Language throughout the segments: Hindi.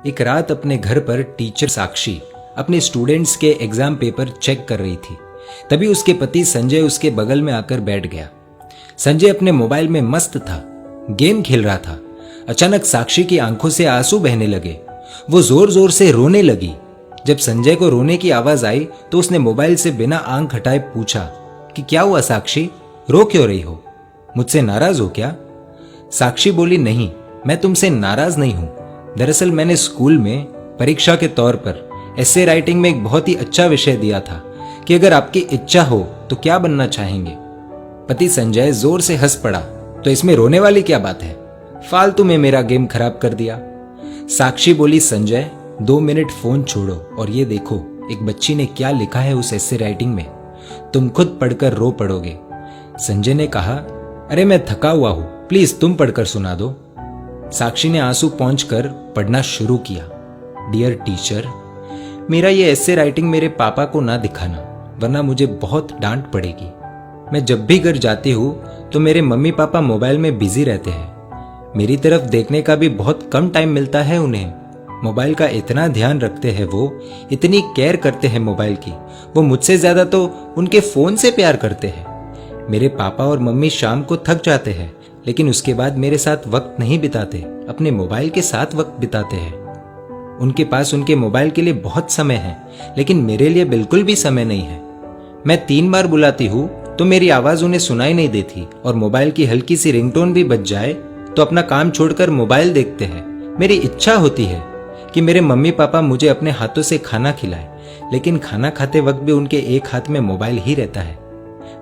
एक रात अपने घर पर टीचर साक्षी अपने स्टूडेंट्स के एग्जाम पेपर चेक कर रही थी। तभी उसके पति संजय उसके बगल में आकर बैठ गया। संजय अपने मोबाइल में मस्त था, गेम खेल रहा था। अचानक साक्षी की आंखों से आंसू बहने लगे। वो जोर जोर से रोने लगी। जब संजय को रोने की आवाज आई तो उसने मोबाइल से बिना आंख हटाए पूछा कि क्या हुआ साक्षी, रो क्यों रही हो? मुझसे नाराज हो क्या? साक्षी बोली, नहीं, मैं तुमसे नाराज नहीं हूं। दरअसल मैंने स्कूल में परीक्षा के तौर पर एसे राइटिंग में एक बहुत ही अच्छा विषय दिया था कि अगर आपकी इच्छा हो तो क्या बनना चाहेंगे। पति संजय जोर से हंस पड़ा। तो इसमें रोने वाली क्या बात है? फालतू में मेरा गेम खराब कर दिया। साक्षी बोली, संजय 2 मिनट फोन छोड़ो और ये देखो एक बच्ची ने क्या लिखा है उस एसे राइटिंग में। तुम खुद पढ़कर रो पड़ोगे। संजय ने कहा, अरे मैं थका हुआ हूं, प्लीज तुम पढ़कर सुना दो। साक्षी ने आंसू पोंछकर पढ़ना शुरू किया। डियर टीचर, मेरा ये एसे राइटिंग मेरे पापा को ना दिखाना, वरना मुझे बहुत डांट पड़ेगी। मैं जब भी घर जाती हूँ तो मेरे मम्मी पापा मोबाइल में बिजी रहते हैं। मेरी तरफ देखने का भी बहुत कम टाइम मिलता है उन्हें। मोबाइल का इतना ध्यान रखते हैं वो, इतनी केयर करते हैं मोबाइल की। वो मुझसे ज्यादा तो उनके फोन से प्यार करते हैं। मेरे पापा और मम्मी शाम को थक जाते हैं, लेकिन उसके बाद मेरे साथ वक्त नहीं बिताते, अपने मोबाइल के साथ वक्त बिताते हैं। उनके पास उनके मोबाइल के लिए बहुत समय है, लेकिन मेरे लिए बिल्कुल भी समय नहीं है। मैं 3 बार बुलाती हूँ तो मेरी आवाज उन्हें सुनाई नहीं देती, और मोबाइल की हल्की सी रिंगटोन भी बज जाए तो अपना काम छोड़कर मोबाइल देखते हैं। मेरी इच्छा होती है कि मेरे मम्मी पापा मुझे अपने हाथों से खाना खिलाएं, लेकिन खाना खाते वक्त भी उनके एक हाथ में मोबाइल ही रहता है।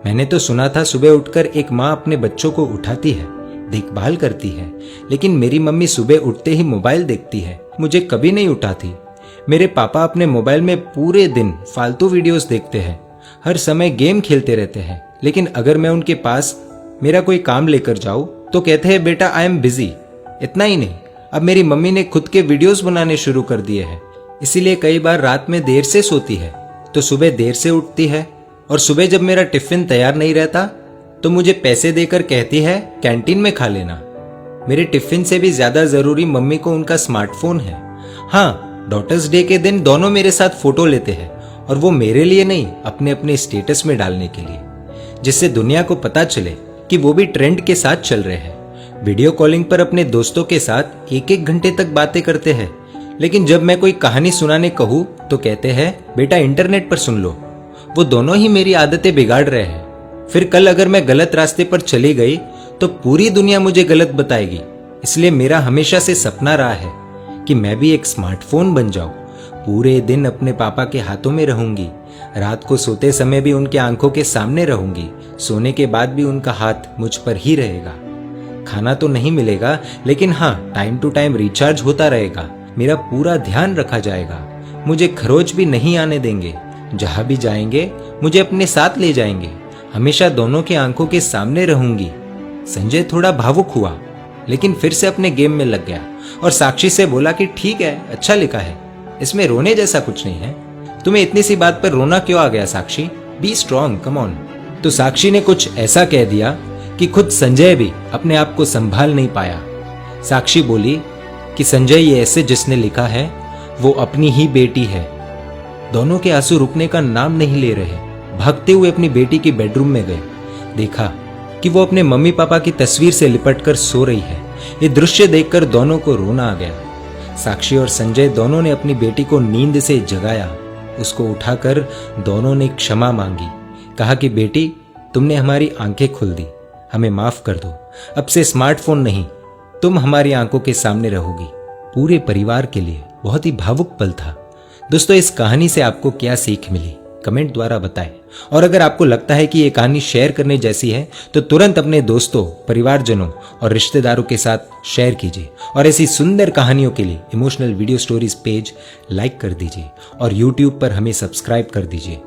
मैंने तो सुना था सुबह उठकर एक माँ अपने बच्चों को उठाती है, देखभाल करती है, लेकिन मेरी मम्मी सुबह उठते ही मोबाइल देखती है, मुझे कभी नहीं उठाती। मेरे पापा अपने मोबाइल में पूरे दिन फालतू वीडियोस देखते हैं, हर समय गेम खेलते रहते हैं, लेकिन अगर मैं उनके पास मेरा कोई काम लेकर जाऊं तो कहते हैं बेटा आई एम बिजी। इतना ही नहीं, अब मेरी मम्मी ने खुद के वीडियोस बनाने शुरू कर दिए हैं, इसीलिए कई बार रात में देर से सोती है तो सुबह देर से उठती है। और सुबह जब मेरा टिफिन तैयार नहीं रहता तो मुझे पैसे देकर कहती है कैंटीन में खा लेना। मेरे टिफिन से भी ज्यादा जरूरी मम्मी को उनका स्मार्टफोन है। हाँ, डॉटर्स डे के दिन दोनों मेरे साथ फोटो लेते हैं, और वो मेरे लिए नहीं, अपने अपने स्टेटस में डालने के लिए, जिससे दुनिया को पता चले कि वो भी ट्रेंड के साथ चल रहे हैं। वीडियो कॉलिंग पर अपने दोस्तों के साथ 1-1 घंटे तक बातें करते हैं, लेकिन जब मैं कोई कहानी सुनाने कहूँ तो कहते हैं बेटा इंटरनेट पर सुन लो। वो दोनों ही मेरी आदतें बिगाड़ रहे हैं। फिर कल अगर मैं गलत रास्ते पर चली गई तो पूरी दुनिया मुझे गलत बताएगी। इसलिए मेरा हमेशा से सपना रहा है कि मैं भी एक स्मार्टफोन बन जाऊं। पूरे दिन अपने पापा के हाथों में रहूंगी, रात को सोते समय भी उनके आंखों के सामने रहूंगी, सोने के बाद भी उनका हाथ मुझ पर ही रहेगा। खाना तो नहीं मिलेगा, लेकिन हाँ, टाइम टू टाइम रिचार्ज होता रहेगा, मेरा पूरा ध्यान रखा जाएगा, मुझे खरोच भी नहीं आने देंगे। जहां भी जाएंगे मुझे अपने साथ ले जाएंगे, हमेशा दोनों की आंखों के सामने रहूंगी। संजय थोड़ा भावुक हुआ, लेकिन फिर से अपने गेम में लग गया और साक्षी से बोला कि ठीक है, अच्छा लिखा है, इसमें रोने जैसा कुछ नहीं है। तुम्हें इतनी सी बात पर रोना क्यों आ गया Sakshi? Be strong, come on. तो साक्षी ने कुछ ऐसा कह दिया कि खुद संजय भी अपने आप को संभाल नहीं पाया। साक्षी बोली कि संजय, ये ऐसे जिसने लिखा है वो अपनी ही बेटी है। दोनों के आंसू रुकने का नाम नहीं ले रहे। भागते हुए अपनी बेटी की बेडरूम में गए, देखा कि वो अपने मम्मी पापा की तस्वीर से लिपटकर सो रही है। ये दृश्य देखकर दोनों को रोना आ गया। साक्षी और संजय दोनों ने अपनी बेटी को नींद से जगाया, उसको उठाकर दोनों ने क्षमा मांगी, कहा कि बेटी तुमने हमारी आंखें खोल दी, हमें माफ कर दो, अब से स्मार्टफोन नहीं, तुम हमारी आंखों के सामने रहोगी। पूरे परिवार के लिए बहुत ही भावुक पल था। दोस्तों, इस कहानी से आपको क्या सीख मिली कमेंट द्वारा बताएं, और अगर आपको लगता है कि ये कहानी शेयर करने जैसी है तो तुरंत अपने दोस्तों, परिवारजनों और रिश्तेदारों के साथ शेयर कीजिए, और ऐसी सुंदर कहानियों के लिए emotional video stories page like कर दीजिए और YouTube पर हमें सब्सक्राइब कर दीजिए।